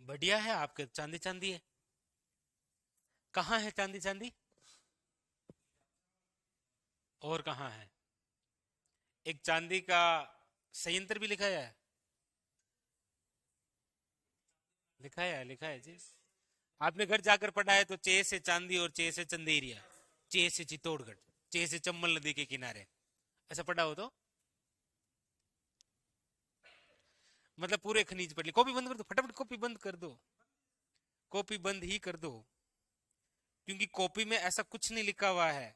बढ़िया है, आपके चांदी चांदी है। कहाँ है चांदी चांदी? और कहाँ है? एक चांदी का संयंत्र भी लिखाया है। लिखा है जी। आपने घर जाकर पढ़ा है तो चे से चांदी और चे से चंदेरिया, चे से चित्तौड़गढ़, चे से चंबल नदी के किनारे, ऐसा पढ़ा हो तो मतलब पूरे खनिज पढ़ ली। कॉपी बंद कर दो, फटाफट कॉपी बंद कर दो। कॉपी बंद ही कर दो, क्योंकि कॉपी में ऐसा कुछ नहीं लिखा हुआ है।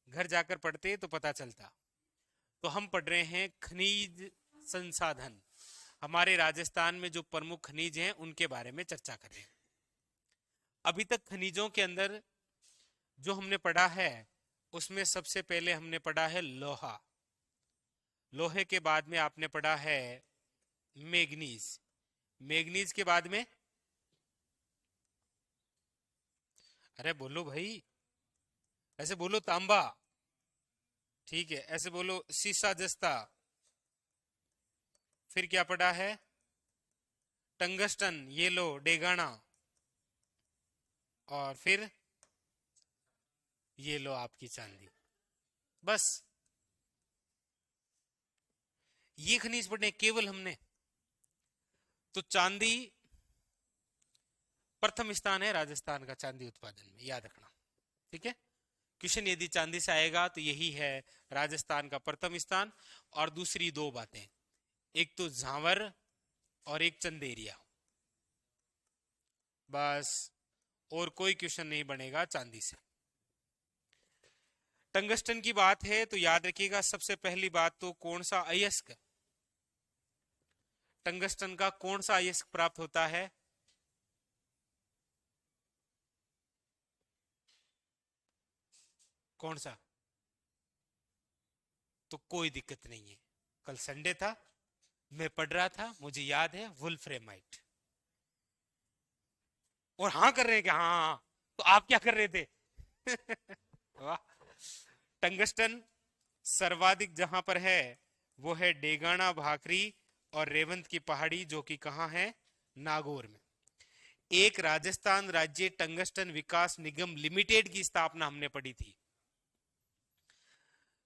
घर जाकर पढ़ते तो पता चलता। तो हम पढ़ रहे हैं खनिज संसाधन। हमारे राजस्थान में जो प्रमुख खनिज हैं उनके बारे में चर्चा कर रहे हैं। अभी तक खनिजों के अंदर जो हमने पढ़ा है उसमें सबसे पहले हमने पढ़ा है लोहा। लोहे के बाद में आपने पढ़ा है मैग्नीज। मैग्नीज के बाद में, अरे बोलो भाई, ऐसे बोलो तांबा। ठीक है, ऐसे बोलो सीसा जस्ता। फिर क्या पढ़ा है? टंगस्टन, ये लो डेगाना। और फिर ये लो आपकी चांदी। बस ये खनिज पढ़ने केवल हमने। तो चांदी प्रथम स्थान है राजस्थान का चांदी उत्पादन में, याद रखना। ठीक है, क्वेश्चन यदि चांदी से आएगा तो यही है राजस्थान का प्रथम स्थान। और दूसरी दो बातें, एक तो झांवर और एक चंदेरिया। बस, और कोई क्वेश्चन नहीं बनेगा चांदी से। टंगस्टन की बात है तो याद रखिएगा सबसे पहली बात तो कौन सा अयस्क, टंगस्टन का कौन सा अयस्क प्राप्त होता है? कौन सा? तो कोई दिक्कत नहीं है, कल संडे था, मैं पढ़ रहा था, मुझे याद है, वुल्फ्रेमाइट। और हाँ कर रहे हैं क्या? हाँ हाँ, हाँ। तो आप क्या कर रहे थे? वाह। टंगस्टन सर्वाधिक जहां पर है वो है डेगाना भाखरी और रेवंत की पहाड़ी, जो कि कहाँ है? नागौर में। एक राजस्थान राज्य टंगस्टन विकास निगम लिमिटेड की स्थापना हमने पढ़ी थी।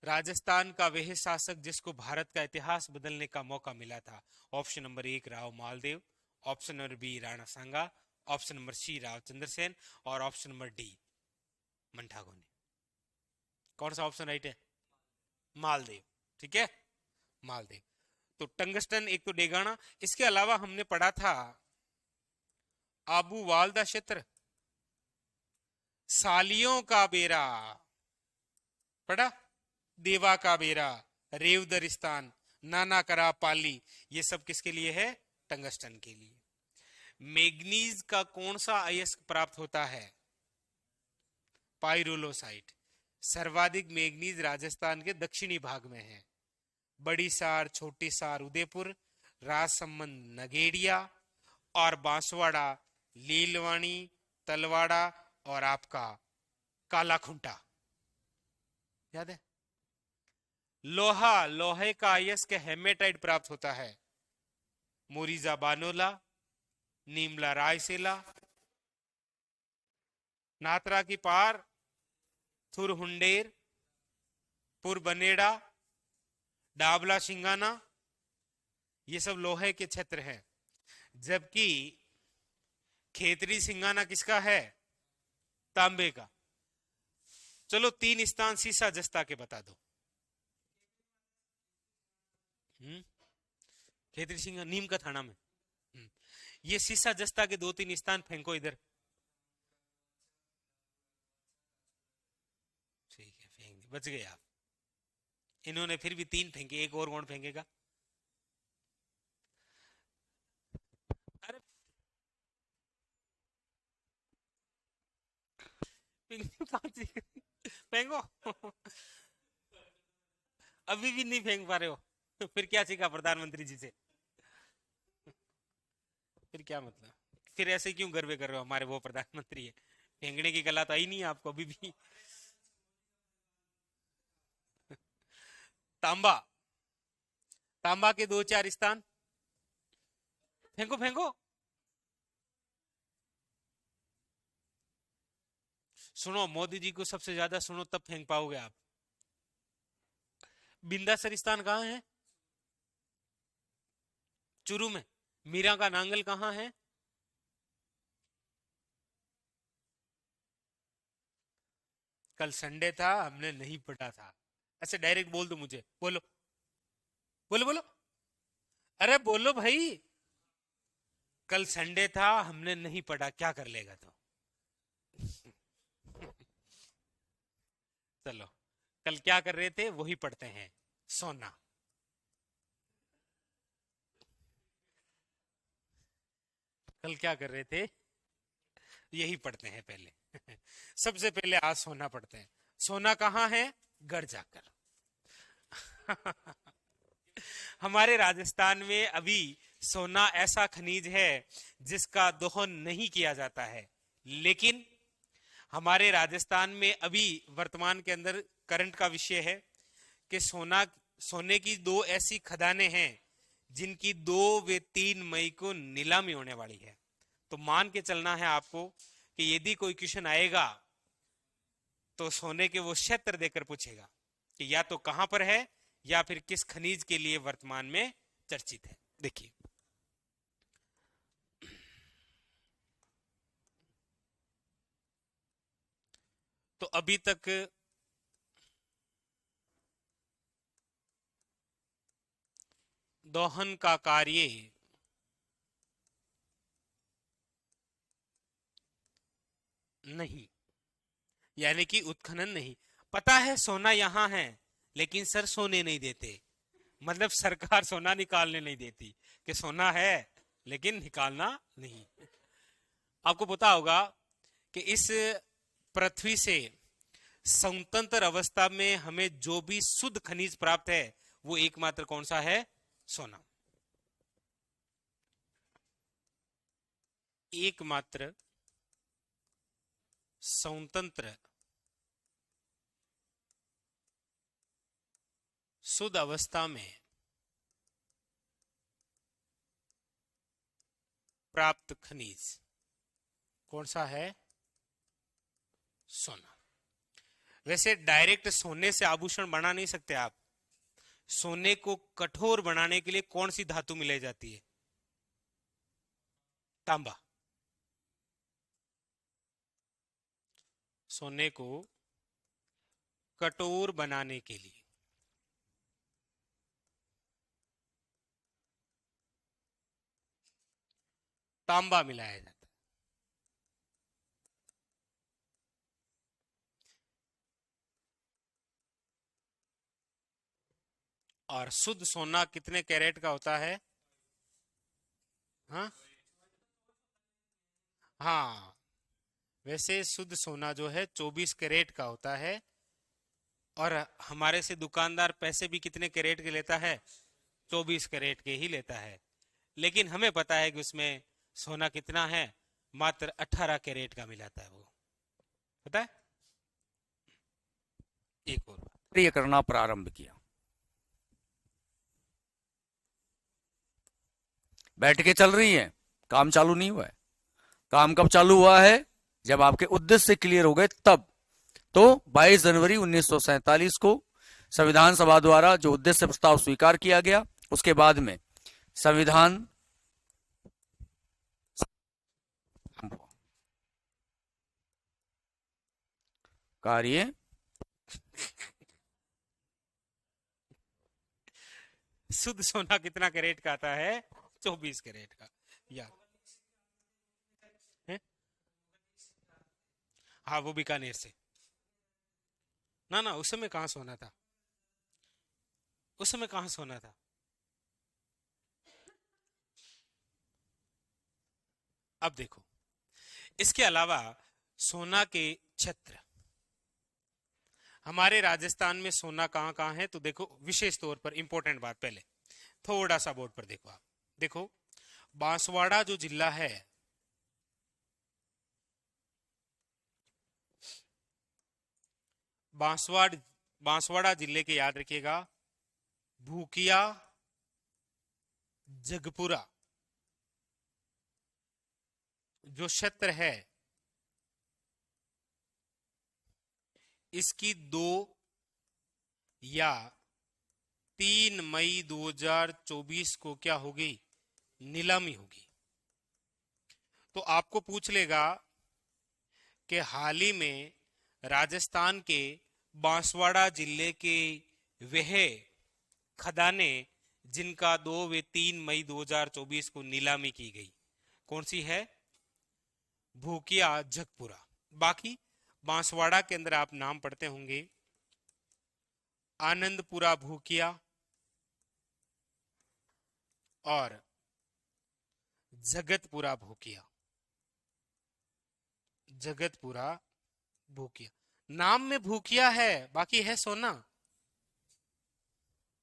राजस्थान का वह शासक जिसको भारत का इतिहास बदलने का मौका मिला था। Option number 1 Rao Maldev, option number B Rana Sanga, option number C Rao Chandrasen, और ऑप्शन नंबर डी मंठागो ने। कौन सा ऑप्शन राइट है? मालदेव। ठीक है, मालदेव। तो टंगस्टन एक तो डेगाना, इसके अलावा हमने पढ़ा था आबू वालदा क्षेत्र, सालियों का बेरा पढ़ा, देवा का बेरा, रेवदरिस्तान, नाना करा पाली, ये सब किसके लिए है? टंगस्टन के लिए। मैग्नीज का कौन सा अयस्क प्राप्त होता है? पाइरोलोसाइट। सर्वाधिक मैग्नीज राजस्थान के दक्षिणी भाग में है। बड़ी सार, छोटी सार उदयपुर, राजसमंद नगेड़िया, और बांसवाड़ा, लीलवाणी, तलवाड़ा, और आपका काला खुंटा। याद है? लोहा, लोहे का अयस्क हेमेटाइट प्राप्त होता है। मोरिजा बानोला, नीमला रायसेला, नात्रा की पार, थुर हुंडेर, पुर बनेड़ा, डाबला सिंगाना, ये सब लोहे के क्षेत्र हैं। जबकि खेतरी सिंगाना किसका है? तांबे का। चलो 3 स्थान सीसा जस्ता के बता दो। हम्म, खेतरी सिंगाना नीम का थाना में। हम्म, ये सीसा जस्ता के 2-3 स्थान फेंको इधर। ठीक है, फेंक दे, बच गए आप। इन्होंने फिर भी 3 फेंके, एक और कौन फेंकेगा? अरे फेंको। अभी भी नहीं फेंक पा रहे हो। फिर क्या सीखा प्रधानमंत्री जी से? फिर क्या मतलब? फिर ऐसे क्यों गर्व कर रहे हो, हमारे वो प्रधानमंत्री है? फेंकने की कला तो आई नहीं है आपको अभी भी। तांबा, तांबा के 2-4 स्थान फेंको फेंको। सुनो, मोदी जी को सबसे ज्यादा सुनो तब फेंक पाओगे आप। बिंदा सरिस्तान कहाँ है? चुरू में। मीरा का नांगल कहाँ है? कल संडे था, हमने नहीं पढ़ा था। ऐसे डायरेक्ट बोल दो मुझे, बोलो बोलो बोलो। अरे बोलो भाई। कल संडे था, हमने नहीं पढ़ा, क्या कर लेगा तो। चलो, कल क्या कर रहे थे वही पढ़ते हैं। सोना। कल क्या कर रहे थे यही पढ़ते हैं पहले। सबसे पहले आज सोना पढ़ते हैं। सोना कहाँ है? गढ़ जाकर। हमारे राजस्थान में अभी सोना ऐसा खनिज है जिसका दोहन नहीं किया जाता है, लेकिन हमारे राजस्थान में अभी वर्तमान के अंदर करंट का विषय है कि सोने की दो ऐसी खदानें हैं जिनकी 2 व 3 मई को नीलामी होने वाली है। तो मान के चलना है आपको कि यदि कोई क्वेश्चन आएगा तो सोने के वो क्षेत्र देकर पूछेगा कि या तो कहां पर है या फिर किस खनिज के लिए वर्तमान में चर्चित है। देखिए, तो अभी तक दोहन का कार्य नहीं, यानी कि उत्खनन नहीं। पता है सोना यहां है, लेकिन सर सोने नहीं देते। मतलब सरकार सोना निकालने नहीं देती कि सोना है लेकिन निकालना नहीं। आपको पता होगा कि इस पृथ्वी से स्वतंत्र अवस्था में हमें जो भी शुद्ध खनिज प्राप्त है वो एकमात्र कौन सा है? सोना। एकमात्र स्वतंत्र शुद्ध अवस्था में प्राप्त खनिज कौन सा है? सोना। वैसे डायरेक्ट सोने से आभूषण बना नहीं सकते आप। सोने को कठोर बनाने के लिए कौन सी धातु मिलाई जाती है? तांबा। सोने को कठोर बनाने के लिए तांबा मिलाया जाता है। और शुद्ध सोना कितने कैरेट का होता है? हाँ हाँ, वैसे शुद्ध सोना जो है 24 कैरेट का होता है। और हमारे से दुकानदार पैसे भी कितने कैरेट के लेता है? 24 कैरेट के ही लेता है। लेकिन हमें पता है कि उसमें सोना कितना है? मात्र 18 कैरेट का मिलाता है वो। पता है? एक और बात। ये करना प्रारंभ किया। बैठ के चल रही है, काम चालू नहीं हुआ है। काम कब चालू हुआ है? जब आपके उद्देश्य क्लियर हो गए तब। तो 22 जनवरी 1947 को संविधान सभा द्वारा जो उद्देश्य प्रस्ताव स्वीकार किया गया, उसके बाद में संविधान कार्य शुद्ध सोना कितना कैरेट का आता है? 24 कैरेट का। यार है? हाँ, वो बीकानेर से। ना ना, उस समय कहाँ सोना था? उस समय कहाँ सोना था? अब देखो, इसके अलावा सोना के क्षेत्र हमारे राजस्थान में सोना कहाँ कहाँ है तो देखो, विशेष तौर पर इंपॉर्टेंट बात पहले थोड़ा सा बोर्ड पर देखो आप। देखो, बांसवाड़ा जो जिला है, बांसवाड़ बांसवाड़ा जिले के याद रखिएगा, भूकिया, जगपुरा जो क्षेत्र है, इसकी 2 या 3 मई 2024 को क्या होगी, नीलामी होगी। तो आपको पूछ लेगा कि हाल ही में राजस्थान के बांसवाड़ा जिले के वह खदाने जिनका 2 व 3 मई 2024 को नीलामी की गई, कौन सी है, भूकिया, जगपुरा। बाकी बांसवाड़ा के अंदर आप नाम पढ़ते होंगे, आनंदपुरा भूकिया और जगतपुरा भूकिया। जगतपुरा भूकिया, नाम में भूकिया है, बाकी है सोना।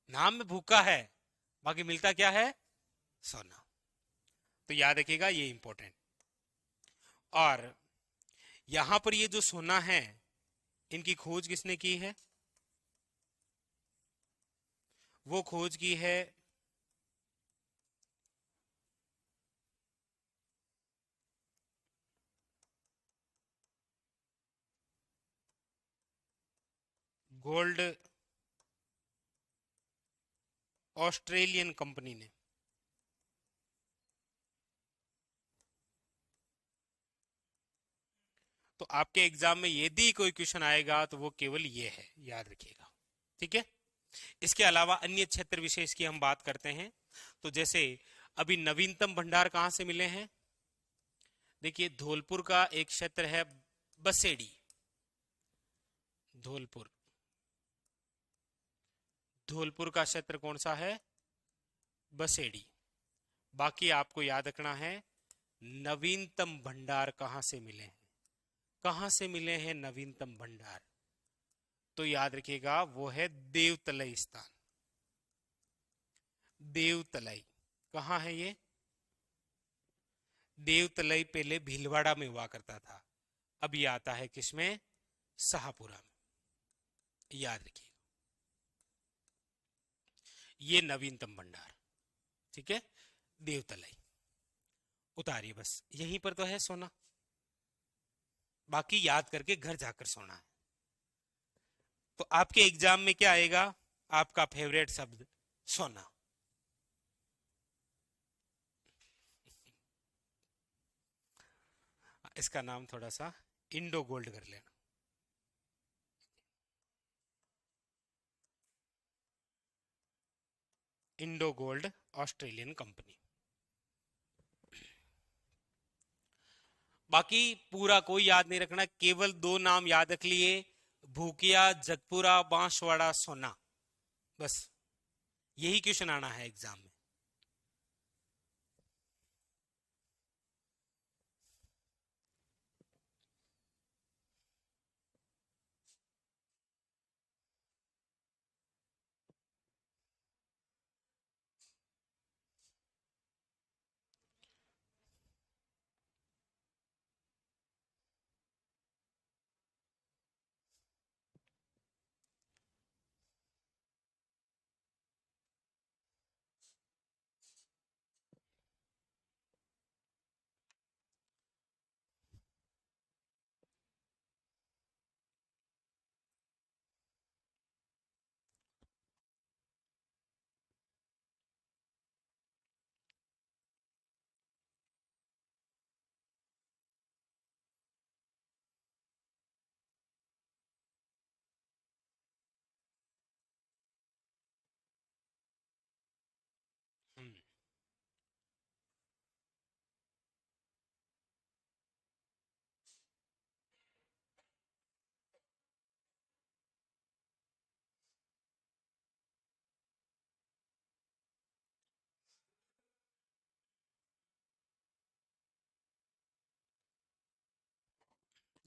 नाम में भूखा है, बाकी मिलता क्या है, सोना। तो याद रखिएगा, ये इंपॉर्टेंट। और यहां पर ये जो सोना है, इनकी खोज किसने की है, वो खोज की है गोल्ड ऑस्ट्रेलियन कंपनी ने। तो आपके एग्जाम में यदि कोई क्वेश्चन आएगा तो वो केवल ये है, याद रखिएगा। ठीक है। इसके अलावा अन्य क्षेत्र विशेष की हम बात करते हैं। तो जैसे अभी नवीनतम भंडार कहां से मिले हैं, देखिए धौलपुर का एक क्षेत्र है बसेड़ी, धौलपुर, धौलपुर का क्षेत्र कौन सा है, बसेड़ी। बाकी आपको याद रखना है नवीनतम भंडार कहां से मिले हैं, कहां से मिले हैं नवीनतम भंडार, तो याद रखिएगा वो है देवतलई स्थान। देवतलई कहां है ये, देवतलई पहले भीलवाड़ा में हुआ करता था, अब ये आता है किसमें, शाहपुरा में। याद रखिएगा, ये नवीनतम भंडार। ठीक है, देवतलई उतारिए, बस यहीं पर तो है सोना, बाकी याद करके घर जाकर सोना है। तो आपके एग्जाम में क्या आएगा, आपका फेवरेट शब्द सोना। इसका नाम थोड़ा सा इंडो गोल्ड कर लेना। Indo gold Australian company. बाकी पूरा कोई याद नहीं रखना, केवल 2 नाम याद रख लिए, भूकिया, जगपुरा, बांसवाड़ा, सोना, बस यही क्वेश्चन आना है एग्जाम में। हम्म,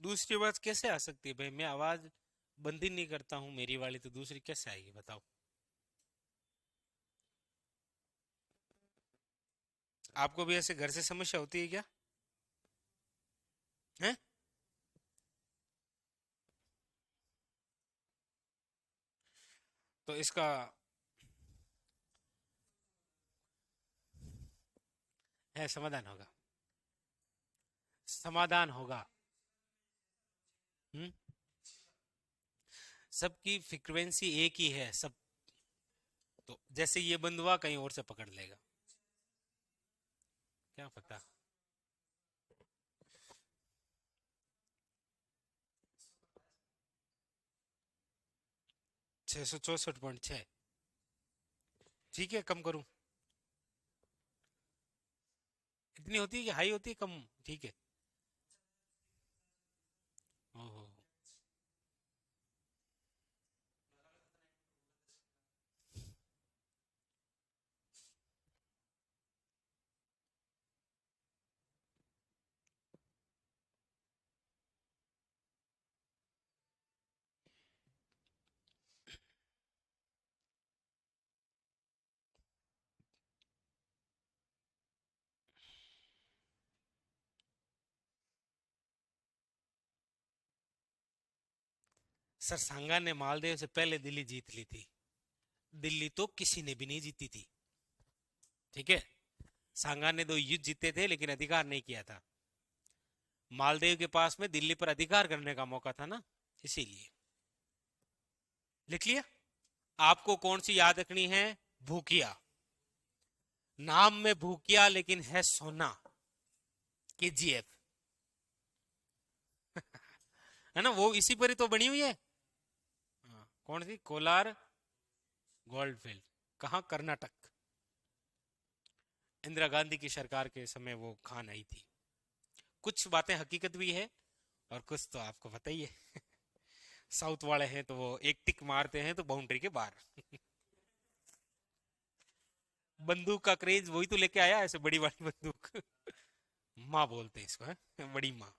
दूसरी बात कैसे आ सकती है भाई, मैं आवाज बंद ही नहीं करता हूं मेरी वाली, तो दूसरी कैसे आएगी बताओ। आपको भी ऐसे घर से समस्या होती है क्या, है? तो इसका है समाधान होगा, समाधान होगा। हम्म, सबकी फ्रीक्वेंसी एक ही है सब। तो जैसे ये बंद हुआ कहीं और से पकड़ लेगा, क्या पता। 664.6। ठीक है, कम करूं? इतनी होती है कि हाई होती है कम? ठीक है। ओहो। सर सांगा ने मालदीव से पहले दिल्ली जीत ली थी। दिल्ली तो किसी ने भी नहीं जीती थी। ठीक है। सांगा ने 2 युद्ध जीते थे लेकिन अधिकार नहीं किया था। मालदीव के पास में दिल्ली पर अधिकार करने का मौका था ना, इसीलिए। लिख लिया? आपको कौन सी याद रखनी है? भूकिया। नाम में भूकिया लेकिन है सोना। केजीएफ। है ना, वो इसी पर ही तो बनी हुई है। हाँ, कौन सी? Kolar gold field. कहाँ? कर्नाटक। इंदिरा गांधी की सरकार के समय वो खान आई थी। कुछ बातें हकीकत भी है और कुछ तो आपको पता ही है। साउथ वाले हैं तो वो एक टिक मारते हैं तो बाउंड्री के बाहर। बंदूक का क्रेज वही तो लेके आया, ऐसे बड़ी वाली बंदूक। माँ बोलते हैं इसको, है बड़ी माँ।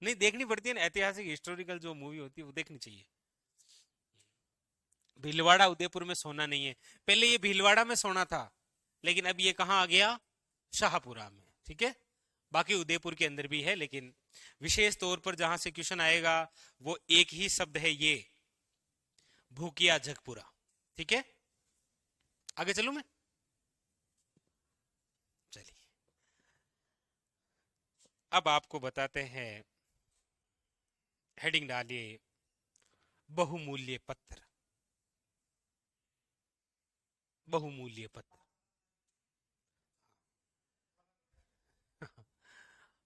नहीं, देखनी पड़ती है ना, ऐतिहासिक हिस्टोरिकल जो मूवी होती है वो देखनी चाहिए। भीलवाड़ा उदयपुर में सोना नहीं है। पहले ये भीलवाड़ा में सोना था, लेकिन अब ये कहाँ आ गया? शाहपुरा में। ठीक है। बाकी उदयपुर के अंदर भी है, लेकिन विशेष तौर पर जहां से क्वेश्चन आएगा वो एक ही शब्द है, ये भूकिया जगपुरा। ठीक है, आगे चलूं मैं? चलिए, अब आपको बताते हैं। हेडिंग डालिए, बहुमूल्य पत्र। बहुमूल्य पत्र।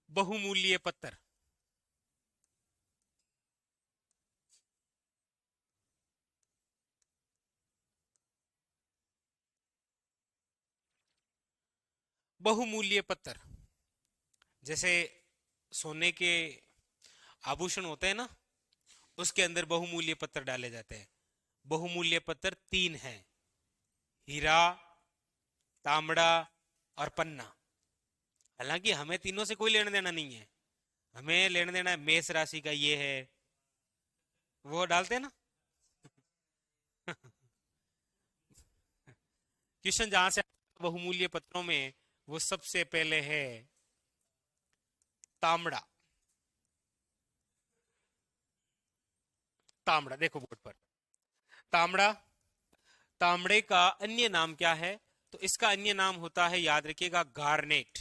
बहुमूल्य पत्र। बहुमूल्य पत्र, जैसे सोने के आभूषण होते हैं ना, उसके अंदर बहुमूल्य पत्थर डाले जाते हैं। बहुमूल्य पत्थर 3 हैं: हीरा, तांबड़ा और पन्ना। हालांकि हमें तीनों से कोई लेना देना नहीं है। हमें लेना देना है मेष राशि का, ये है वो डालते हैं ना। क्वेश्चन जहां से बहुमूल्य पत्रों में, वो सबसे पहले है तांबड़ा। तांबड़ा देखो बोर्ड पर, तांबड़ा। तांबड़े का अन्य नाम क्या है? तो इसका अन्य नाम होता है, याद रखिएगा, गार्नेट।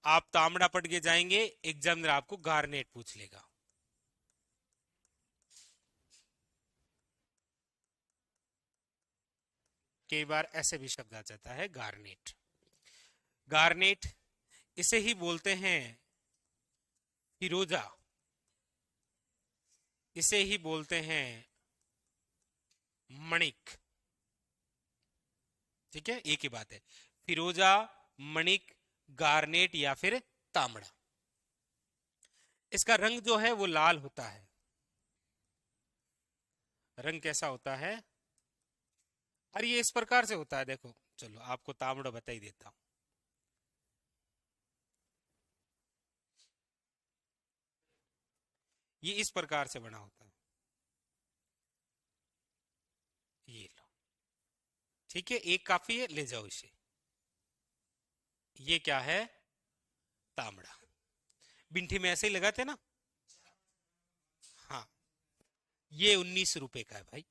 आप तांबड़ा पढ़ के जाएंगे, एग्जामिनर आपको गार्नेट पूछ लेगा। कई बार ऐसे भी शब्द आ जाता है, गार्नेट। गार्नेट, इसे ही बोलते हैं फिरोजा। इसे ही बोलते हैं मणिक। ठीक है, एक ही बात है। फिरोजा, मणिक, गार्नेट या फिर तांबड़ा। इसका रंग जो है वो लाल होता है। रंग कैसा होता है? और ये इस प्रकार से होता है, देखो। चलो आपको तांबड़ा बता ही देता हूं। ये इस प्रकार से बना होता है, ये लो। ठीक है, एक काफी है, ले जाओ इसे। ये क्या है? तांबड़ा। बिंठी में ऐसे ही लगाते ना। हाँ, ये 19 रुपए का है भाई।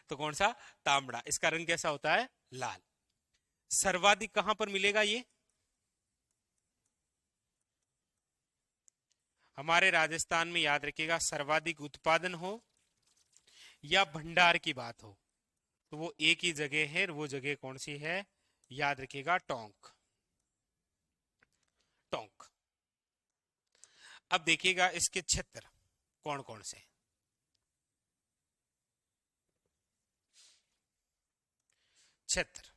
तो कौन सा? तांबड़ा। इसका रंग कैसा होता है? लाल। सर्वाधिक कहां पर मिलेगा ये? हमारे राजस्थान में, याद रखिएगा, सर्वाधिक उत्पादन हो या भंडार की बात हो तो वो एक ही जगह है, वो जगह कौन सी है? याद रखिएगा, टोंक। टोंक। अब देखिएगा इसके क्षेत्र कौन कौन से हैं। क्षेत्र,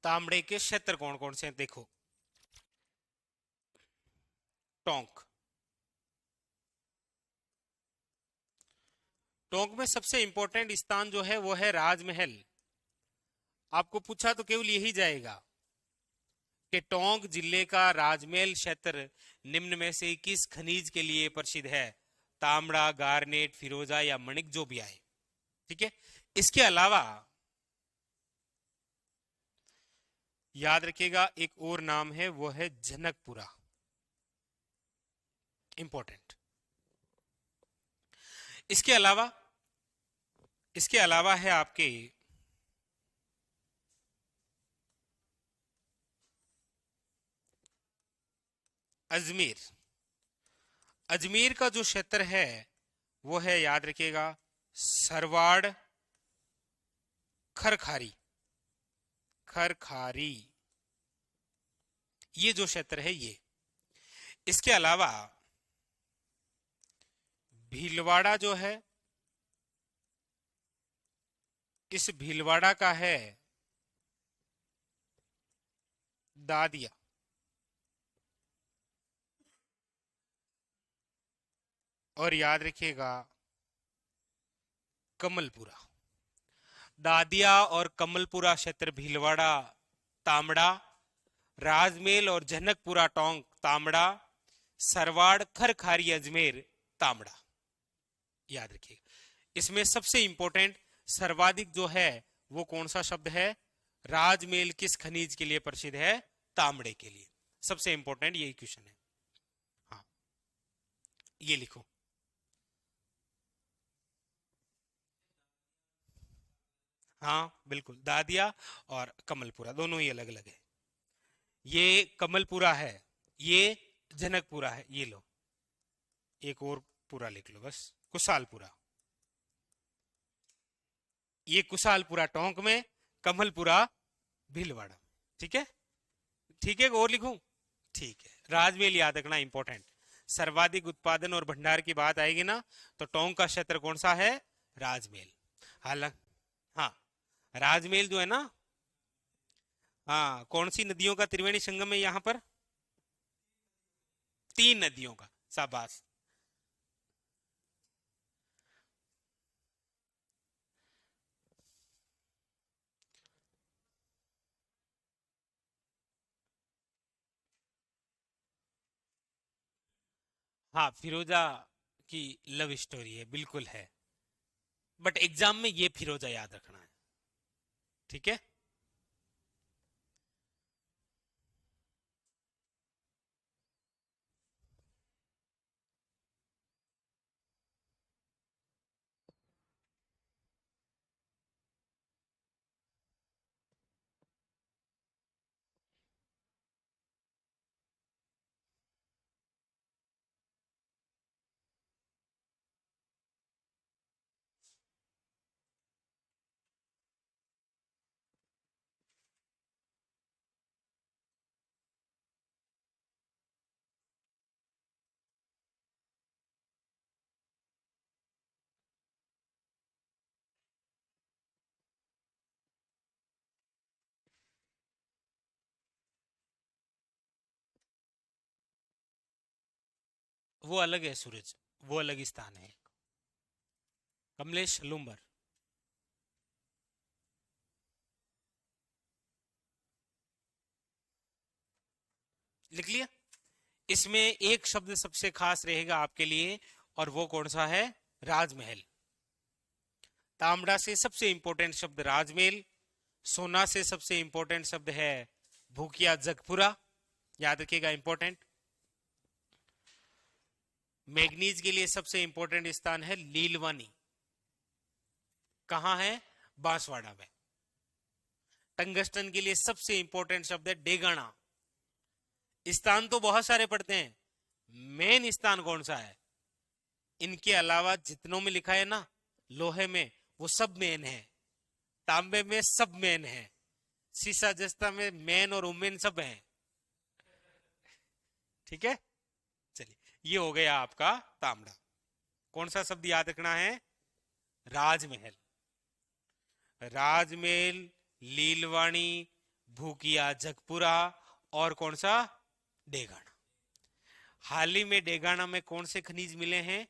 तांबड़े के क्षेत्र कौन कौन से हैं? देखो, टोंक। टोंक में सबसे इंपॉर्टेंट स्थान जो है वो है राजमहल। आपको पूछा तो केवल यही जाएगा कि टोंक जिले का राजमहल क्षेत्र निम्न में से किस खनिज के लिए प्रसिद्ध है? तांबड़ा, गार्नेट, फिरोजा या मणिक, जो भी आए। ठीक है। इसके अलावा याद रखिएगा एक और नाम है, वो है जनकपुरा। इंपॉर्टेंट। इसके अलावा है आपके अजमेर। अजमेर का जो क्षेत्र है वो है, याद रखिएगा, सरवाड़, खरखारी। खरखारी, ये जो क्षेत्र है ये। इसके अलावा भीलवाड़ा जो है, इस भीलवाड़ा का है दादिया। और याद रखिएगा कमलपुरा। दादिया और कमलपुरा क्षेत्र भीलवाड़ा तांबड़ा, राजमेल और जनकपुरा टोंक तांबड़ा, सरवाड़, खरखारी, अजमेर तांबड़ा। याद रखिएगा। इसमें सबसे इंपॉर्टेंट सर्वाधिक जो है वो कौन सा शब्द है? राजमेल किस खनिज के लिए प्रसिद्ध है? तांबड़े के लिए। सबसे इंपॉर्टेंट यही क्वेश्चन है। हाँ, ये लिखो। हाँ बिल्कुल, दादिया और कमलपुरा दोनों ही अलग अलग है। ये कमलपुरा है, ये जनकपुरा है। ये लो, एक और पूरा लिख लो बस, कुशालपुरा। ये कुशालपुरा टोंक में, कमलपुरा भीलवाड़ा। ठीक है। ठीक है, और लिखूं? ठीक है। राजमेल याद रखना इंपॉर्टेंट। सर्वाधिक उत्पादन और भंडार की बात आएगी ना, तो टोंक का क्षेत्र कौन सा है? राजमेल। हालांकि हाँ, राजमेल जो है ना, हाँ, कौन सी नदियों का त्रिवेणी संगम है यहाँ पर? 3 नदियों का। शाबाश। हाँ, फिरोजा की लव स्टोरी है, बिल्कुल है। बट एग्जाम में ये फिरोजा याद रखना है। ठीक है। वो अलग है सूरज, वो अलग स्थान है। कमलेश लुम्बर। लिख लिया। इसमें एक शब्द सबसे खास रहेगा आपके लिए, और वो कौन सा है? राजमहल। तांबड़ा से सबसे इंपॉर्टेंट शब्द राजमहल। सोना से सबसे इंपॉर्टेंट शब्द है भूकिया जगपुरा। याद रखिएगा, इंपॉर्टेंट। मैग्नीज के लिए सबसे इंपॉर्टेंट स्थान है लीलवानी। कहां है? बांसवाड़ा में। टंगस्टन के लिए सबसे इंपॉर्टेंट शब्द है डेगाना। स्थान तो बहुत सारे पड़ते हैं, मेन स्थान कौन सा है? इनके अलावा जितनों में लिखा है ना, लोहे में वो सब मेन है, तांबे में सब मेन है, सीसा जस्ता में मेन और वुमेन सब हैं। ठीक है, चलिए ये हो गया आपका तांबड़ा। कौन सा शब्द याद रखना है? राजमहल। राजमहल, लीलवाणी, भूकिया जगपुरा और कौन सा? डेगाना। हाल ही में डेगाना में कौन से खनिज मिले हैं?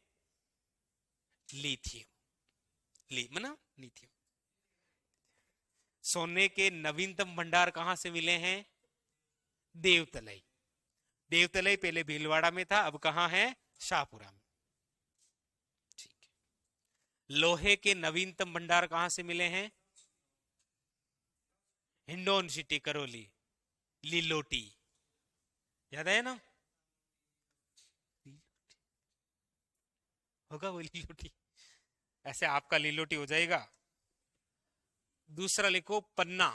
लिथियम। मना लिथियम। सोने के नवीनतम भंडार कहां से मिले हैं? देवतलई। देवतलई पहले भीलवाड़ा में था, अब कहां है? शाहपुरा में। ठीक है। लोहे के नवीनतम भंडार कहां से मिले हैं? हिंडोन सिटी, करौली, लीलोटी। याद है ना? होगा वो लीलोटी, ऐसे आपका लीलोटी हो जाएगा। दूसरा लिखो पन्ना।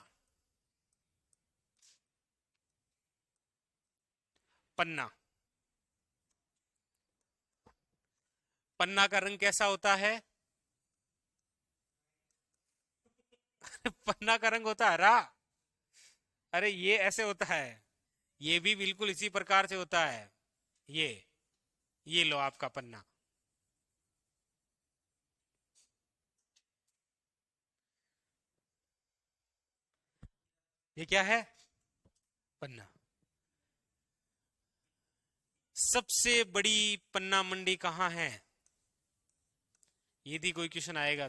पन्ना। पन्ना का रंग कैसा होता है? पन्ना का रंग होता है हरा। अरे ये ऐसे होता है, ये भी बिल्कुल इसी प्रकार से होता है। ये लो आपका पन्ना। ये क्या है? पन्ना। सबसे बड़ी पन्ना मंडी कहां है? यदि कोई क्वेश्चन आएगा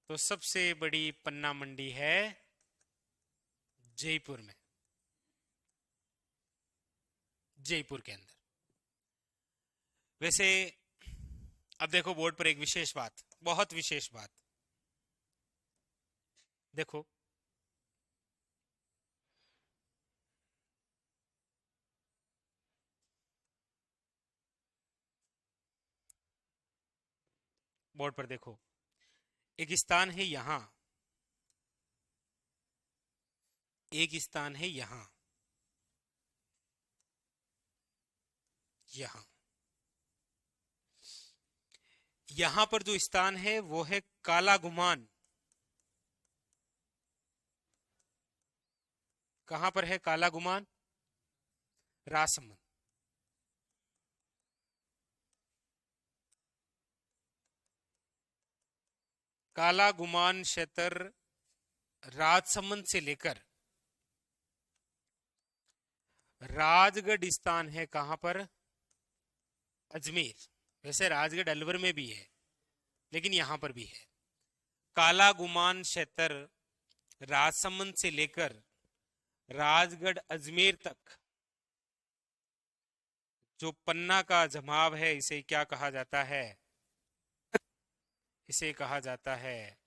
तो सबसे बड़ी पन्ना मंडी है जयपुर में, जयपुर के अंदर। वैसे अब देखो बोर्ड पर एक विशेष बात, बहुत विशेष बात देखो। बोर्ड पर देखो, एक स्थान है यहां, एक स्थान है यहां, यहां। यहां पर जो स्थान है वो है काला गुमान। कहां पर है काला गुमान? राजसमंद। काला गुमान क्षेत्र राजसमंद से लेकर राजगढ़ स्थान है कहां पर? अजमेर। वैसे राजगढ़ अलवर में भी है, लेकिन यहां पर भी है। काला गुमान क्षेत्र राजसमंद से लेकर राजगढ़ अजमेर तक जो पन्ना का जमाव है, इसे क्या कहा जाता है? इसे कहा जाता है,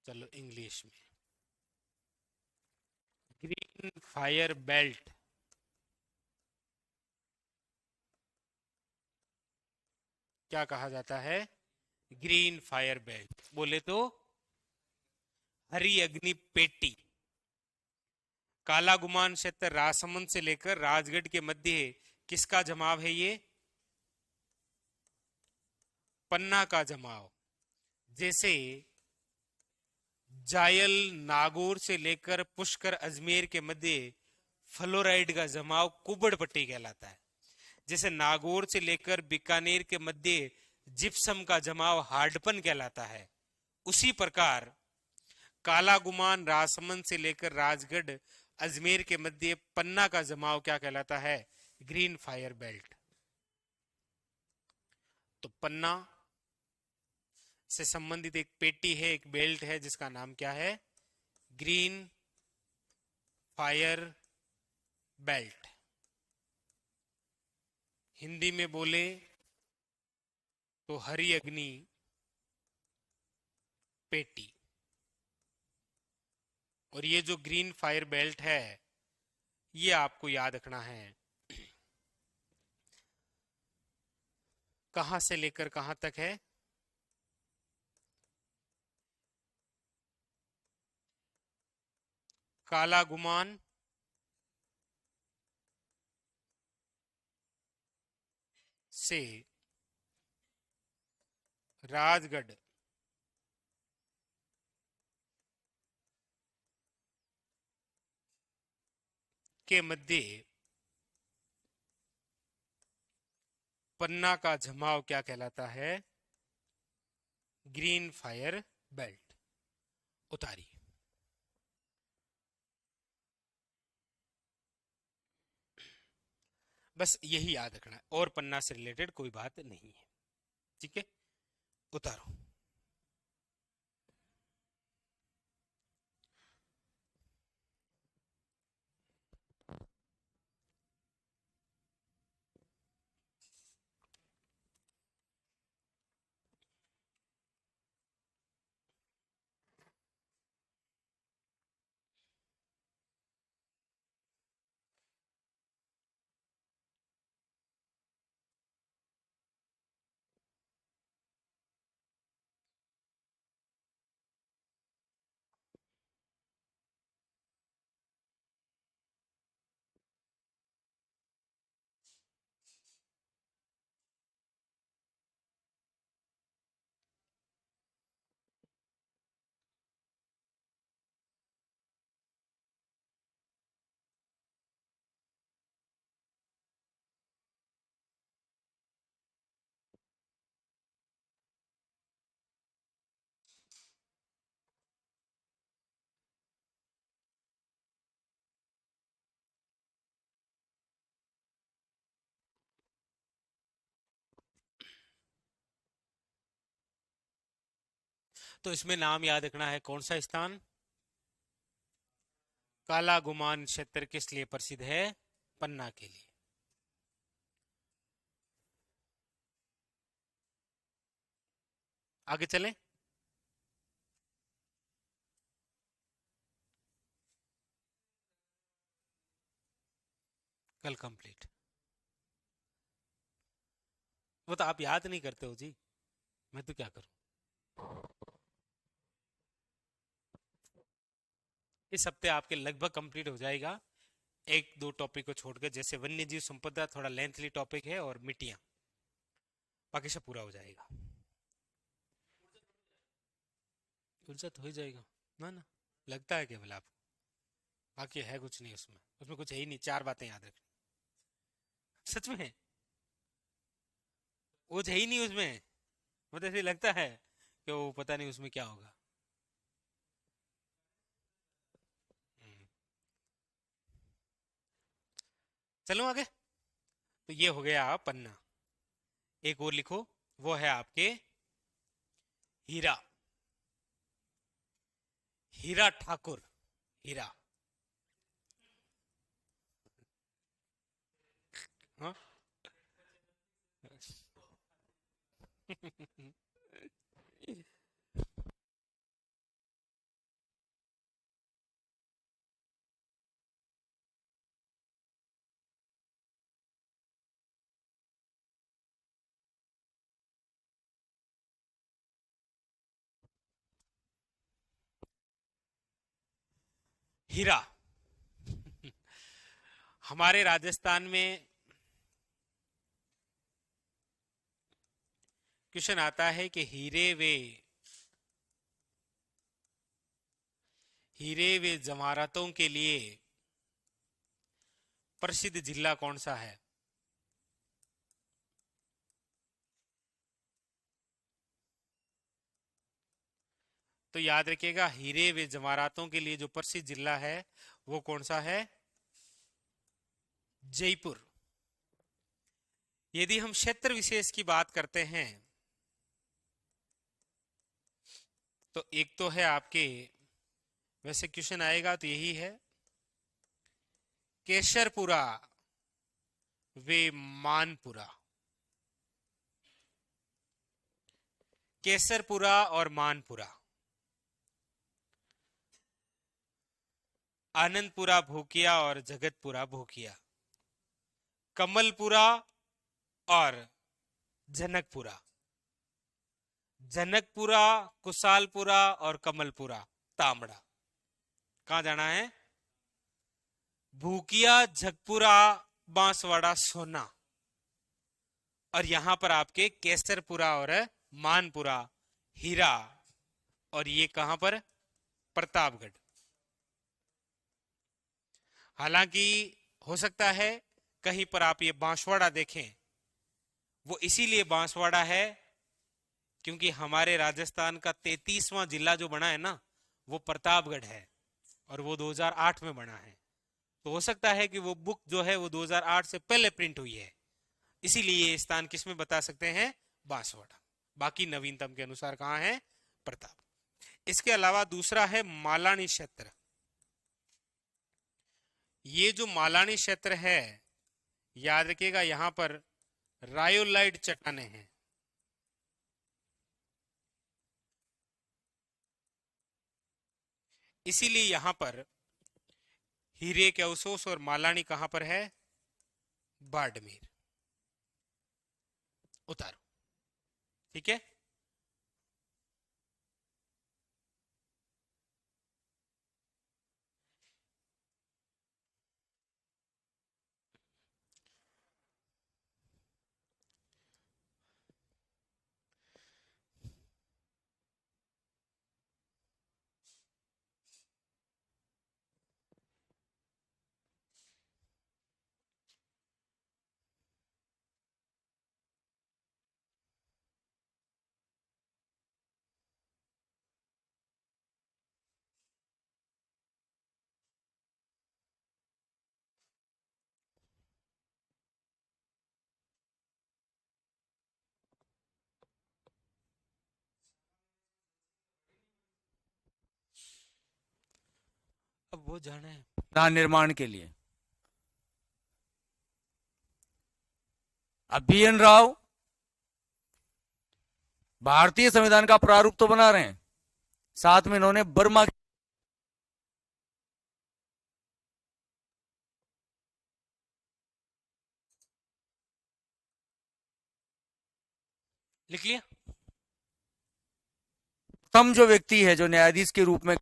चलो इंग्लिश में, ग्रीन फायर बेल्ट। क्या कहा जाता है? Green fire belt. बोले तो हरी अग्नि पेटी। काला गुमान क्षेत्र राजसमंद से लेकर राजगढ़ के मध्य किसका जमाव है? ये पन्ना का जमाव। जैसे जायल नागौर से लेकर पुष्कर अजमेर के मध्य फ्लोराइड का जमाव कुबड़ पट्टी कहलाता है। जैसे नागौर से लेकर बीकानेर के मध्य जिप्सम का जमाव हार्डपन कहलाता है, उसी प्रकार काला गुमान राजसमंद से लेकर राजगढ़ अजमेर के मध्य पन्ना का जमाव क्या कहलाता है? Green fire belt. तो पन्ना से संबंधित एक पेटी है, एक बेल्ट है, जिसका नाम क्या है? Green fire belt. हिंदी में बोले तो हरी अग्नि पेटी। और ये जो ग्रीन फायर बेल्ट है ये आपको याद रखना है। कहां से लेकर कहां तक है? काला गुमान से राजगढ़ के मध्य पन्ना का जमाव क्या कहलाता है? Green fire belt. उतारी। बस यही याद रखना है, और पन्ना से रिलेटेड कोई बात नहीं है। ठीक है, उतारो। तो इसमें नाम याद रखना है, कौन सा स्थान? काला गुमान क्षेत्र किस लिए प्रसिद्ध है? पन्ना के लिए। आगे चलें। कल कंप्लीट। वो तो आप याद नहीं करते हो जी, मैं तो क्या करूं। इस हफ्ते आपके लगभग कंप्लीट हो जाएगा, एक दो टॉपिक को छोड़कर, जैसे वन्य जीव संपदा थोड़ा लेंथली टॉपिक है, और मिट्टियां, बाकी सब पूरा हो जाएगा। ऊर्जा तो हो ही जाएगा ना ना, लगता है केवल आपको, बाकी है कुछ नहीं उसमें, उसमें कुछ है ही नहीं, चार बातें याद रखनी। सच में वो है ही नहीं उसमें, मतलब ऐसे लगता है कि वो पता नहीं उसमें क्या होगा। हम्म, चलो आगे। तो ये हो गया पन्ना। एक और लिखो, वो है आपके हीरा। हीरा ठाकुर। हीरा। हाँ। हीरा। हमारे राजस्थान में क्वेश्चन आता है कि हीरे वे जवाहरातों के लिए प्रसिद्ध जिला कौन सा है? तो याद रखिएगा, हीरे वे जवाहरातों के लिए जो प्रसिद्ध जिला है वो कौन सा है? जयपुर। यदि हम क्षेत्र विशेष की बात करते हैं, तो एक तो है आपके, वैसे क्वेश्चन आएगा तो यही है, केसरपुरा वे मानपुरा। केसरपुरा और मानपुरा। आनंदपुरा भूकिया और जगतपुरा भूकिया, कमलपुरा और जनकपुरा, जनकपुरा, कुशालपुरा और कमलपुरा तांबड़ा। कहां जाना है? भूकिया, झकपुरा, बांसवाड़ा, सोना। और यहां पर आपके केसरपुरा और मानपुरा, हीरा। और ये कहां पर? प्रतापगढ़। हालांकि हो सकता है कहीं पर आप ये बांसवाड़ा देखें, वो इसीलिए बांसवाड़ा है क्योंकि हमारे राजस्थान का 33वां जिला जो बना है ना, वो प्रतापगढ़ है और वो 2008 में बना है। तो हो सकता है कि वो बुक जो है वो 2008 से पहले प्रिंट हुई है, इसीलिए ये स्थान किसमें बता सकते हैं? बांसवाड़ा। बाकी नवीनतम के अनुसार कहां है? प्रताप। इसके अलावा दूसरा है मालानी क्षेत्र। ये जो मालानी क्षेत्र है, याद रखिएगा, यहां पर रायोलाइट चट्टानें हैं। इसीलिए यहां पर हीरे के अवशोष और मालानी कहां पर है? बाड़मेर। उतारो। ठीक है। अब वो जाना है संविधान निर्माण के लिए। अब BN राव भारतीय संविधान का प्रारूप तो बना रहे हैं, साथ में इन्होंने बर्मा लिख लिया। प्रथम जो व्यक्ति है जो न्यायाधीश के रूप में।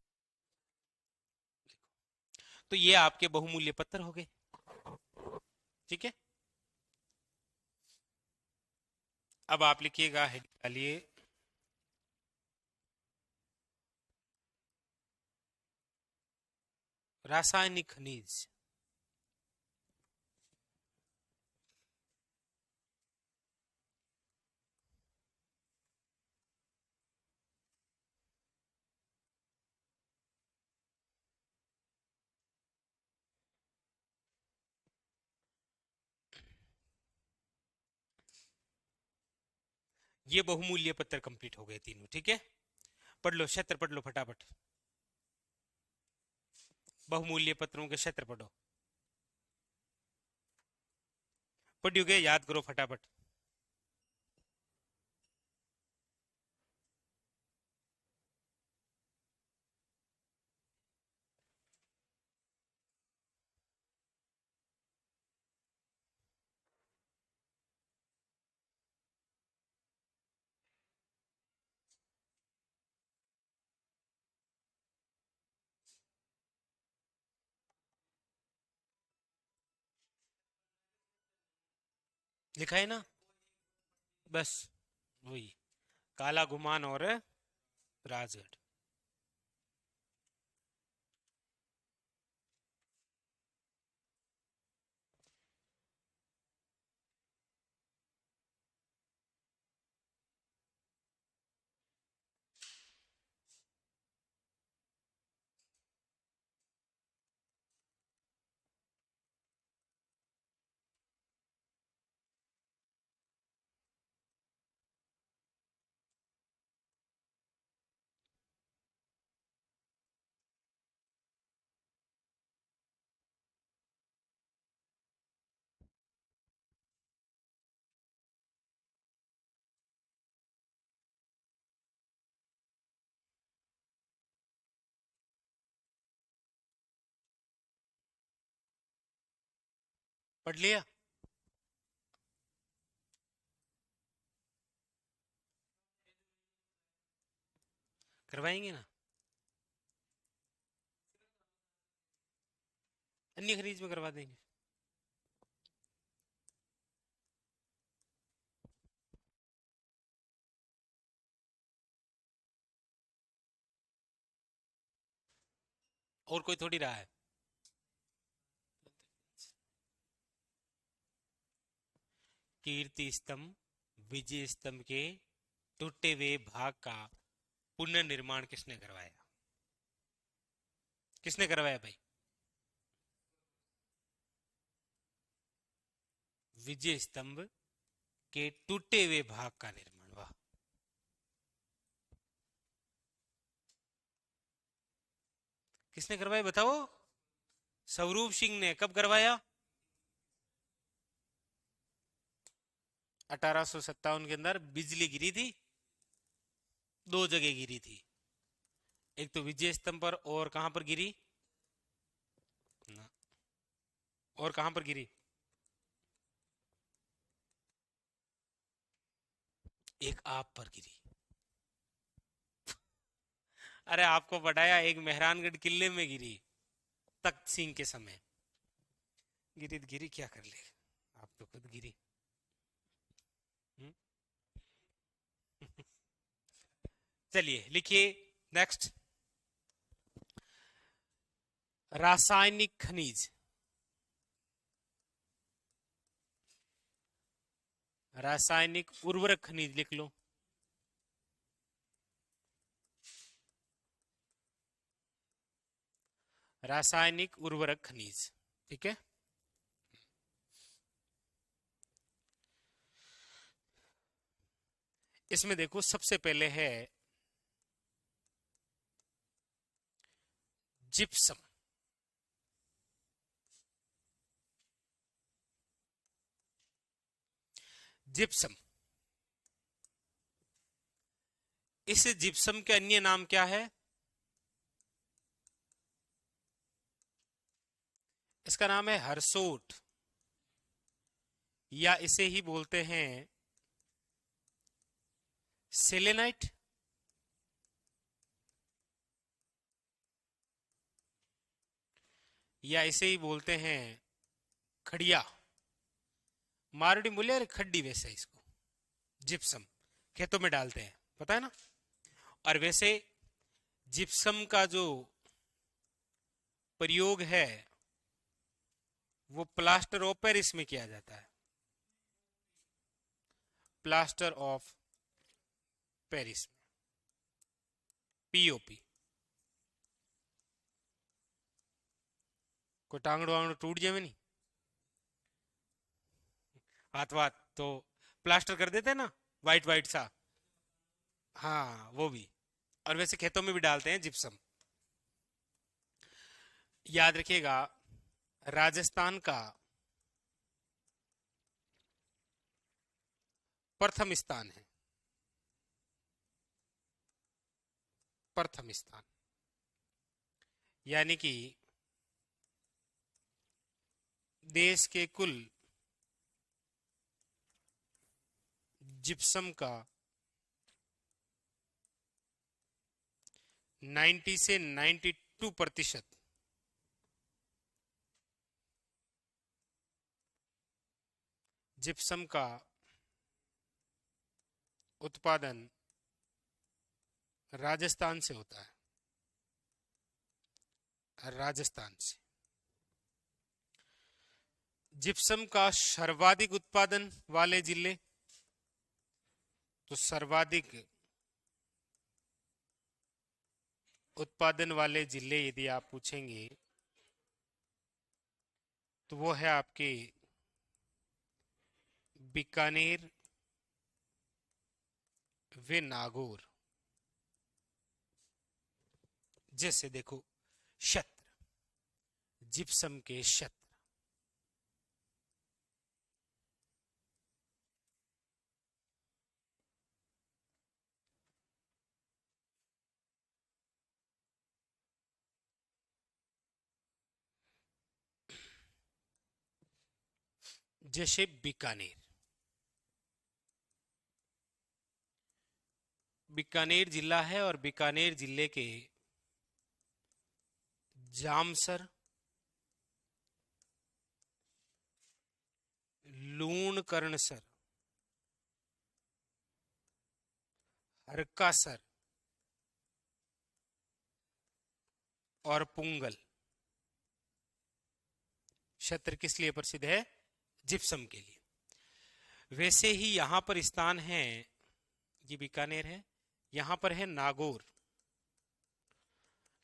तो ये आपके बहुमूल्य पत्र हो गए। ठीक है। अब आप लिखिएगा, हेड डालिए, रासायनिक खनिज। ये बहुमूल्य पत्र कंप्लीट हो गए तीनों। ठीक है। पढ़ लो क्षेत्र, पढ़ लो फटाफट। बहुमूल्य पत्रों के क्षेत्र पढ़ो। पढ़ोगे? याद करो फटाफट। लिखा है ना? बस वही, काला गुमान और राजगढ़। पढ़ लिया? करवाएंगे ना, अन्य खनिज में करवा देंगे। और कोई थोड़ी रहा है। कीर्ति स्तंभ विजय स्तंभ के टूटे हुए भाग का पुनर्निर्माण किसने करवाया? किसने करवाया भाई? विजय स्तंभ के टूटे हुए भाग का निर्माण, वाह। किसने करवाया बताओ? स्वरूप सिंह ने। कब करवाया? 1857 के अंदर बिजली गिरी थी, दो जगह गिरी थी। एक तो विजय स्तंभ पर, और कहां पर गिरी ना, और कहां पर गिरी? एक आप पर गिरी। अरे आपको बताया, एक मेहरानगढ़ किले में गिरी, तख्त सिंह के समय। गिरी तो गिरी, क्या कर ले, आप तो खुद गिरी। हम्म? चलिए लिखिए नेक्स्ट। रासायनिक खनिज। रासायनिक उर्वरक खनिज लिख लो। रासायनिक उर्वरक खनिज, ठीक है। इसमें देखो सबसे पहले है जिप्सम। जिप्सम, इस जिप्सम के अन्य नाम क्या है? इसका नाम है हरसोट, या इसे ही बोलते हैं सेलेनाइट, या इसे ही बोलते हैं खड़िया। मारडी बोले अरे खड्डी, वैसे इसको जिप्सम खेतों में डालते हैं, पता है ना। और वैसे जिप्सम का जो प्रयोग है वो प्लास्टर ऑफ पेरिस में किया जाता है। प्लास्टर ऑफ पेरिस में, पीओपी। कोई टांगड़ो वांगड़ो टूट जाए नहीं, हाथ वाथ तो प्लास्टर कर देते हैं ना, वाइट वाइट सा। हाँ वो भी। और वैसे खेतों में भी डालते हैं जिप्सम। याद रखिएगा, राजस्थान का प्रथम स्थान है, प्रथम स्थान। यानी कि देश के कुल जिप्सम का 90 से 92% जिप्सम का उत्पादन राजस्थान से होता है, राजस्थान से। जिप्सम का सर्वाधिक उत्पादन वाले जिले, तो सर्वाधिक उत्पादन वाले जिले यदि आप पूछेंगे तो वो है आपके बीकानेर वे नागौर। जैसे देखो क्षेत्र, जिप्सम के क्षेत्र, जैसे बीकानेर, बीकानेर जिला है और बीकानेर जिले के जामसर, लूणकरणसर, हरकासर और पुंगल क्षेत्र किस लिए प्रसिद्ध है? जिप्सम के लिए। वैसे ही यहां पर स्थान है, ये बीकानेर है, यहां पर है नागौर,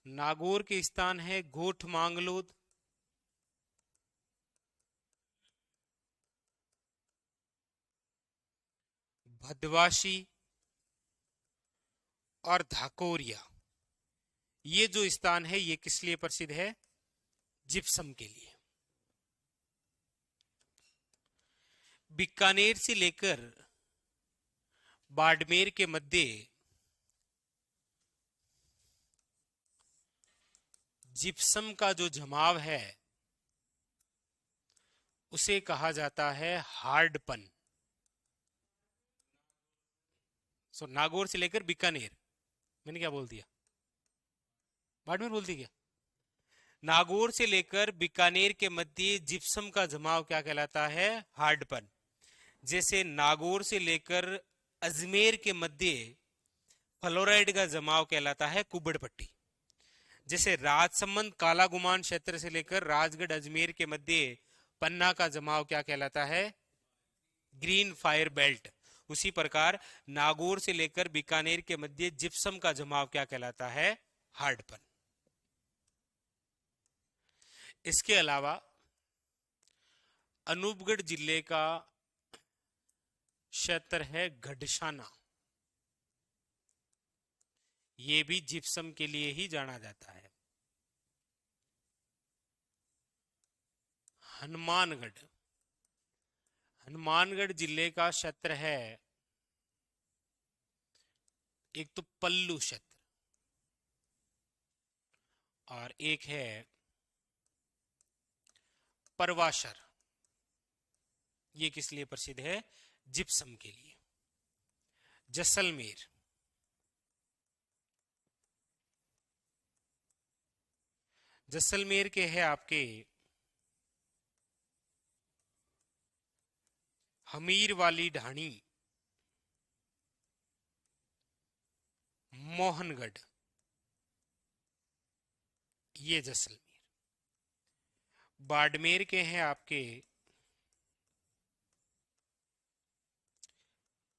नागौर के स्थान है गोठ मांगलोद, भदवाशी और धाकोरिया। ये जो स्थान है ये किस लिए प्रसिद्ध है? जिप्सम के लिए। बीकानेर से लेकर बाड़मेर के मध्य जिप्सम का जो जमाव है उसे कहा जाता है हार्डपन। नागौर से लेकर बीकानेर, मैंने क्या बोल दिया? बाड़मेर बोल दी क्या? नागौर से लेकर बीकानेर के मध्य जिप्सम का जमाव क्या कहलाता है? हार्डपन। जैसे नागौर से लेकर अजमेर के मध्य फ्लोराइड का जमाव कहलाता है कुबड़ पट्टी। जैसे राजसमंद कालागुमान क्षेत्र से लेकर राजगढ़ अजमेर के मध्य पन्ना का जमाव क्या कहलाता है? Green fire belt. उसी प्रकार नागौर से लेकर बीकानेर के मध्य जिप्सम का जमाव क्या कहलाता है? हार्डपन। इसके अलावा अनूपगढ़ जिले का क्षेत्र है गढ़शाना, ये भी जिप्सम के लिए ही जाना जाता है। हनुमानगढ़, हनुमानगढ़ जिले का क्षेत्र है, एक तो पल्लू क्षेत्र और एक है परवाशर। ये किस लिए प्रसिद्ध है? जिप्सम के लिए। जैसलमेर, जैसलमेर के है आपके हमीर वाली ढाणी, मोहनगढ़, ये जैसलमेर। बाड़मेर के हैं आपके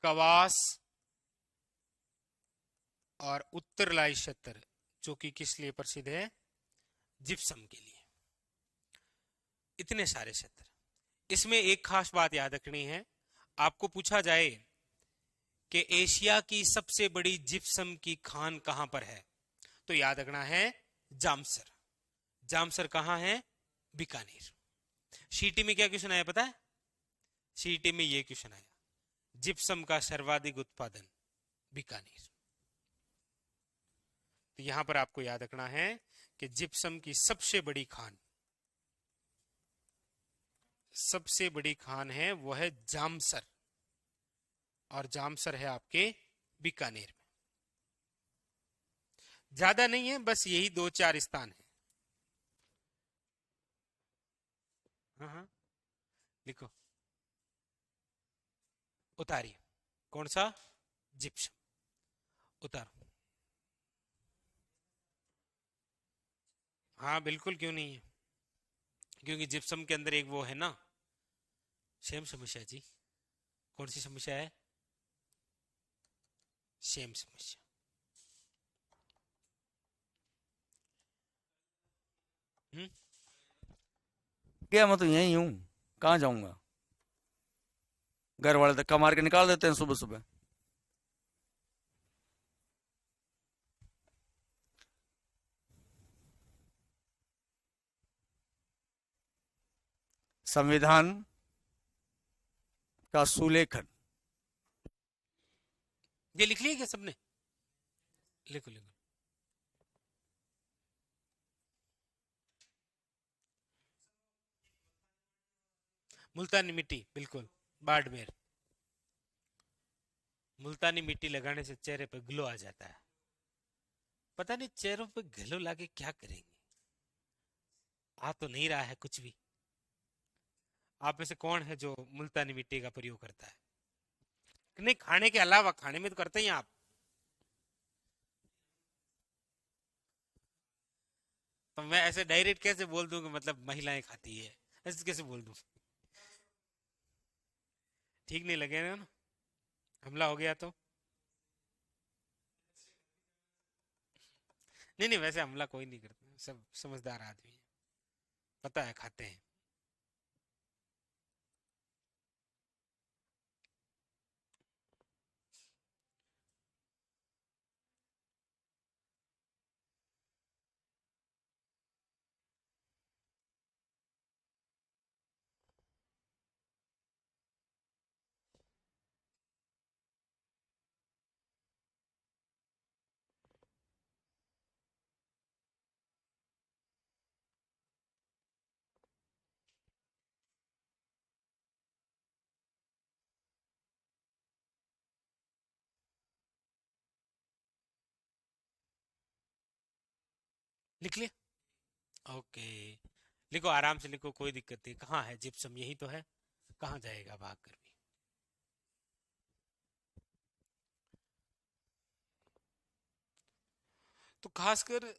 कवास और उत्तरलाई क्षेत्र, जो कि किस लिए प्रसिद्ध है? जिप्सम के लिए। इतने सारे क्षेत्र। इसमें एक खास बात याद रखनी है, आपको पूछा जाए कि एशिया की सबसे बड़ी जिप्सम की खान कहां पर है, तो याद रखना है जामसर। जामसर कहां है? बीकानेर। सीटी में क्या क्वेश्चन आया पता है? सीटी में यह क्वेश्चन आया, जिप्सम का सर्वाधिक उत्पादन बीकानेर। तो यहां पर आपको याद रखना है कि जिप्सम की सबसे बड़ी खान, सबसे बड़ी खान है वो है जामसर, और जामसर है आपके बीकानेर में। ज्यादा नहीं है, बस यही 2-4 स्थान है। हाँ हाँ लिखो, उतारिए। कौन सा? जिप्सम। उतारो। हाँ बिल्कुल, क्यों नहीं है, क्योंकि जिप्सम के अंदर एक वो है ना, सेम समस्या जी। कौन सी समस्या है? सेम समस्या। क्या, मैं तो यही हूँ, कहाँ जाऊंगा? घर वाले धक्का मार के निकाल देते हैं सुबह सुबह। संविधान का सुलेखन, ये लिख लिया क्या सबने? लिखो लिखो। मुल्तानी मिट्टी, बिल्कुल, बाड़मेर। मुल्तानी मिट्टी लगाने से चेहरे पे ग्लो आ जाता है। पता नहीं चेहरों पे ग्लो लाके क्या करेंगे। आ तो नहीं रहा है कुछ भी। आप में से कौन है जो मुल्तानी मिट्टी का प्रयोग करता है? नहीं, खाने के अलावा, खाने में तो करते ही हैं आप। तो मैं ऐसे डायरेक्ट कैसे बोल दूं कि मतलब महिलाएं खाती है, ऐसे कैसे बोल दूं? ठीक नहीं लगेगा ना, हमला हो गया तो। नहीं नहीं, वैसे हमला कोई नहीं करता, सब समझदार आदमी है, पता है खाते हैं। लिख लिया? ओके, लिखो, आराम से लिखो, कोई दिक्कत नहीं। कहाँ है जिप्सम? यही तो है, कहाँ जाएगा भाग कर भी। तो खासकर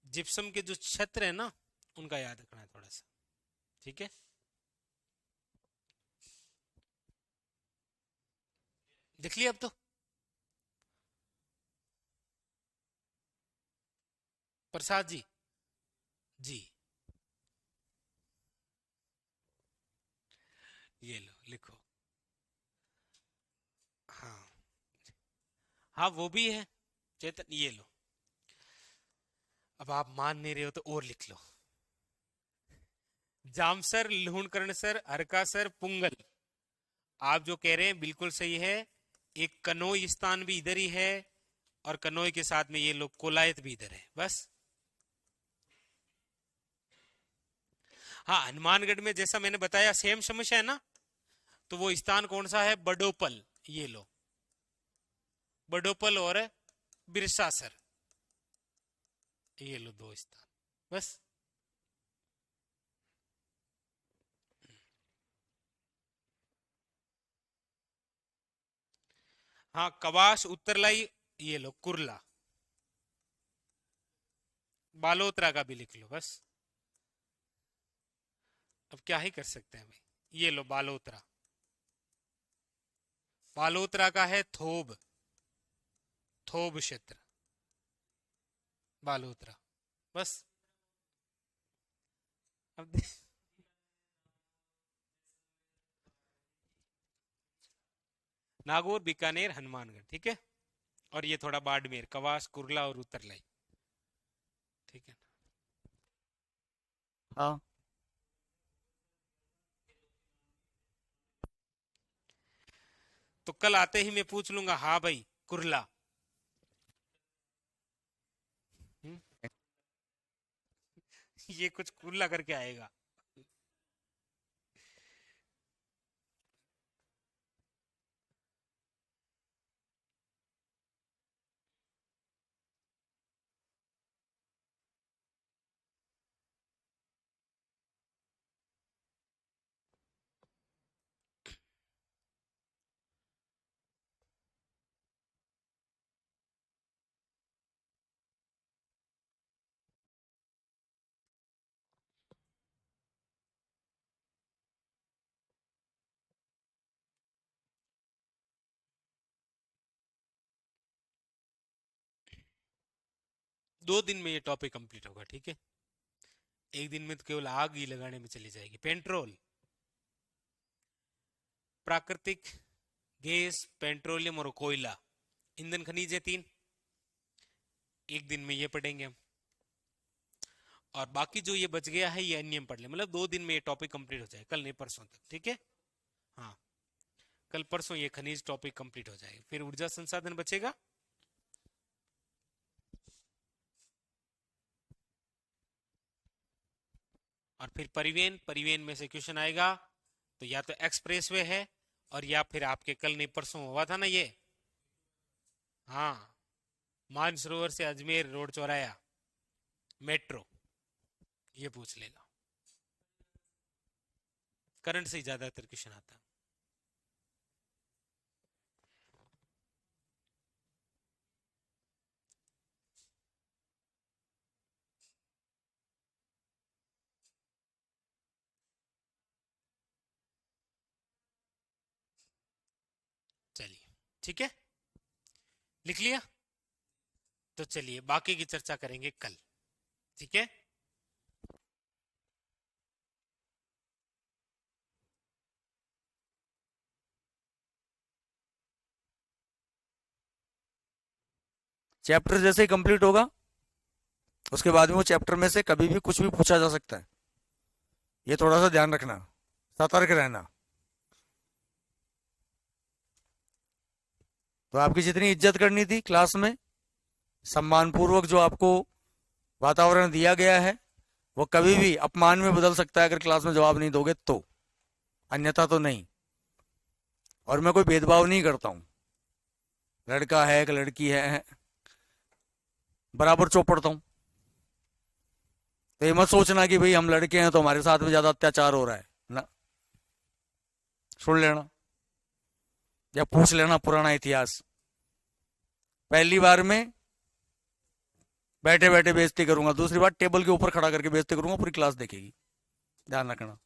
जिप्सम के जो क्षेत्र है ना, उनका याद रखना है थोड़ा सा, ठीक है? देख लिया अब तो? प्रसाद जी, जी, ये लो लिखो। हाँ, हाँ वो भी है चेतन, ये लो। अब आप मान नहीं रहे हो तो और लिख लो। जामसर, लूणकरणसर, हरकासर, पुंगल। आप जो कह रहे हैं बिल्कुल सही है। एक कनोई स्थान भी इधर ही है, और कनोई के साथ में ये लोग कोलायत भी इधर है, बस। हाँ, हनुमानगढ़ में जैसा मैंने बताया सेम समस्या है ना, तो वो स्थान कौन सा है? बडोपल, ये लो, बडोपल और बिरसासर, ये लो दो स्थान, बस। हाँ, कवाश, उत्तरलाई, ये लो कुर्ला। बालोतरा का भी लिख लो, बस। अब क्या ही कर सकते हैं भाई, ये लो बालोतरा। बालोतरा का है थोब, थोब क्षेत्र, बालोतरा, बस। अब नागौर, बीकानेर, हनुमानगढ़, ठीक है। और ये थोड़ा बाड़मेर, कवास, कुर्ला और उत्तरलाई, ठीक है। हाँ। तो कल आते ही मैं पूछ लूंगा, हाँ भाई कुर्ला। हम्म, ये कुछ कुर्ला करके आएगा। 2 दिन में ये टॉपिक कंप्लीट होगा, ठीक है? एक दिन में तो केवल आग ही लगाने में चली जाएगी। पेट्रोल, प्राकृतिक गैस, पेट्रोलियम और कोयला, ईंधन खनिज है 3। एक दिन में ये पढ़ेंगे हम। और बाकी जो ये बच गया है ये अन्य पढ़ ले, मतलब 2 दिन में ये टॉपिक कंप्लीट हो जाए, कल नहीं परसों तक, ठीक है? हाँ, कल परसों ये खनिज टॉपिक कंप्लीट हो जाएगा, फिर ऊर्जा संसाधन बचेगा। और फिर परिवहन, परिवहन में से क्वेश्चन आएगा तो या तो एक्सप्रेसवे है, और या फिर आपके कल नहीं परसों हुआ था ना ये, हाँ, मानसरोवर से अजमेर रोड चौराया मेट्रो, ये पूछ लेगा। करंट से ही ज्यादातर क्वेश्चन आता है। चलिए ठीक है, लिख लिया। तो चलिए बाकी की चर्चा करेंगे कल, ठीक है। चैप्टर जैसे ही कंप्लीट होगा उसके बाद में वो चैप्टर में से कभी भी कुछ भी पूछा जा सकता है, ये थोड़ा सा ध्यान रखना, सतर्क रहना। तो आपकी जितनी इज्जत करनी थी क्लास में, सम्मानपूर्वक जो आपको वातावरण दिया गया है, वो कभी भी अपमान में बदल सकता है अगर क्लास में जवाब नहीं दोगे तो, अन्यथा तो नहीं। और मैं कोई भेदभाव नहीं करता हूं, लड़का है कि लड़की है, बराबर चौपड़ता हूं। तो ये मत सोचना कि भाई हम लड़के हैं तो हमारे साथ में ज्यादा अत्याचार हो रहा है ना। सुन लेना या पूछ लेना पुराना इतिहास, पहली बार में बैठे बैठे बेइज्जती करूंगा, दूसरी बार टेबल के ऊपर खड़ा करके बेइज्जती करूंगा, पूरी क्लास देखेगी, ध्यान रखना।